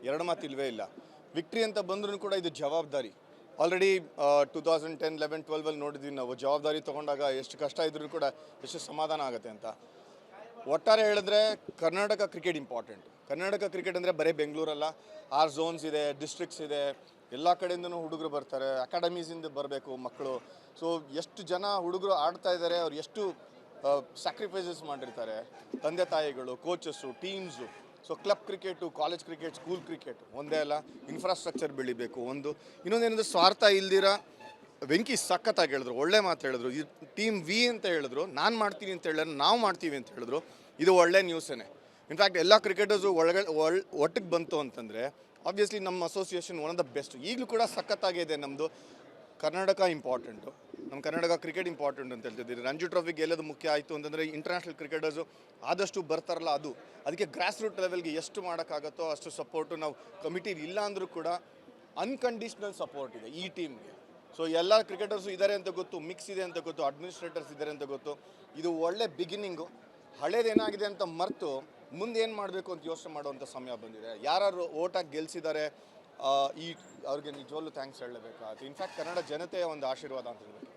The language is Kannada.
ಎರಡು ಮಾತು ಇಲ್ಲವೇ ಇಲ್ಲ. ವಿಕ್ಟ್ರಿ ಅಂತ ಬಂದ್ರೂ ಕೂಡ ಇದು ಜವಾಬ್ದಾರಿ. ಆಲ್ರೆಡಿ 2010, 11, 12 ನೋಡಿದ್ವಿ ನಾವು. ಜವಾಬ್ದಾರಿ ತೊಗೊಂಡಾಗ ಎಷ್ಟು ಕಷ್ಟ ಇದ್ರೂ ಕೂಡ ಎಷ್ಟು ಸಮಾಧಾನ ಆಗುತ್ತೆ ಅಂತ. ಒಟ್ಟಾರೆ ಹೇಳಿದ್ರೆ Karnataka cricket important. Karnataka cricket ಅಂದರೆ ಬರೀ ಬೆಂಗಳೂರಲ್ಲ, 6 ಝೋನ್ಸ್ ಇದೆ, ಡಿಸ್ಟ್ರಿಕ್ಟ್ಸ್ ಇದೆ, ಎಲ್ಲ ಕಡೆಯಿಂದನೂ ಹುಡುಗರು ಬರ್ತಾರೆ, ಅಕಾಡೆಮೀಸಿಂದ ಬರಬೇಕು ಮಕ್ಕಳು. ಸೊ ಎಷ್ಟು ಜನ ಹುಡುಗರು ಆಡ್ತಾ ಇದ್ದಾರೆ, ಅವ್ರು ಎಷ್ಟು ಸ್ಯಾಕ್ರಿಫೈಸಸ್ ಮಾಡಿರ್ತಾರೆ, ತಂದೆ ತಾಯಿಗಳು, coaches, teams. So club cricket, college cricket, school cricket ಒಂದೇ ಅಲ್ಲ, ಇನ್ಫ್ರಾಸ್ಟ್ರಕ್ಚರ್ ಬೆಳಿಬೇಕು. ಇನ್ನೊಂದೇನಂದ್ರೆ ಸ್ವಾರ್ಥ ಇಲ್ದಿರ ವೆಂಕಿ ಸಖತ್ತಾಗಿ ಹೇಳಿದ್ರು, ಒಳ್ಳೆ ಮಾತು ಹೇಳಿದ್ರು. ಈ ಟೀಮ್ ವಿ ಅಂತ ಹೇಳಿದ್ರು, ನಾನು ಮಾಡ್ತೀನಿ ಅಂತ ಹೇಳಿದ್ರೆ ನಾವು ಮಾಡ್ತೀವಿ ಅಂತ ಹೇಳಿದ್ರು. ಇದು ಒಳ್ಳೆ ನ್ಯೂಸೇ. ಇನ್ಫ್ಯಾಕ್ಟ್ ಎಲ್ಲ ಕ್ರಿಕೆಟರ್ಸು ಒಟ್ಟಿಗೆ ಬಂತು ಅಂತಂದರೆ ಆಬ್ವಿಯಸ್ಲಿ ನಮ್ಮ association one of the best. ಈಗಲೂ ಕೂಡ ಸಖತ್ತಾಗಿದೆ ನಮ್ಮದು. ಕರ್ನಾಟಕ ಇಂಪಾರ್ಟೆಂಟು, ನಮ್ಮ ಕರ್ನಾಟಕ ಕ್ರಿಕೆಟ್ ಇಂಪಾರ್ಟೆಂಟ್ ಅಂತ ಹೇಳ್ತಿದ್ದೀರಿ. ರಂಜಿ ಟ್ರೋಫಿ ಗೆಲ್ಲೋದು ಮುಖ್ಯ ಆಯಿತು ಅಂತಂದರೆ ಇಂಟರ್ನ್ಯಾಷನಲ್ ಕ್ರಿಕೆಟರ್ಸು ಆದಷ್ಟು ಬರ್ತಾರಲ್ಲ ಅದು. ಅದಕ್ಕೆ ಗ್ರಾಸ್ ರೂಟ್ ಲೆವೆಲ್ಗೆ ಎಷ್ಟು ಮಾಡೋಕ್ಕಾಗತ್ತೋ ಅಷ್ಟು ಸಪೋರ್ಟು ನಾವು ಕಮಿಟಿ ಇಲ್ಲ ಅಂದರೂ ಕೂಡ ಅನ್ಕಂಡೀಷ್ನಲ್ ಸಪೋರ್ಟ್ ಇದೆ ಈ ಟೀಮ್ಗೆ. ಸೊ ಎಲ್ಲ ಕ್ರಿಕೆಟರ್ಸು ಇದ್ದಾರೆ ಅಂತ ಗೊತ್ತು, ಮಿಕ್ಸ್ ಇದೆ ಅಂತ ಗೊತ್ತು, ಅಡ್ಮಿನಿಸ್ಟ್ರೇಟರ್ಸ್ ಇದ್ದಾರೆ ಅಂತ ಗೊತ್ತು. ಇದು ಒಳ್ಳೆ ಬಿಗಿನಿಂಗು. ಹಳೇದೇನಾಗಿದೆ ಅಂತ ಮರೆತು ಮುಂದೆ ಏನು ಮಾಡಬೇಕು ಅಂತ ಯೋಚನೆ ಮಾಡುವಂಥ ಸಮಯ ಬಂದಿದೆ. ಯಾರು ಓಟಾಗಿ ಗೆಲ್ಲಿಸಿದ್ದಾರೆ ಅವ್ರಿಗೆ ನಿಜವಾಗ್ಲೂ ಥ್ಯಾಂಕ್ಸ್ ಹೇಳಲೇಬೇಕಾಗುತ್ತೆ. ಇನ್ಫ್ಯಾಕ್ಟ್ ಕನ್ನಡ ಜನತೆಯ ಒಂದು ಆಶೀರ್ವಾದ ಅಂತ ಹೇಳಬೇಕು.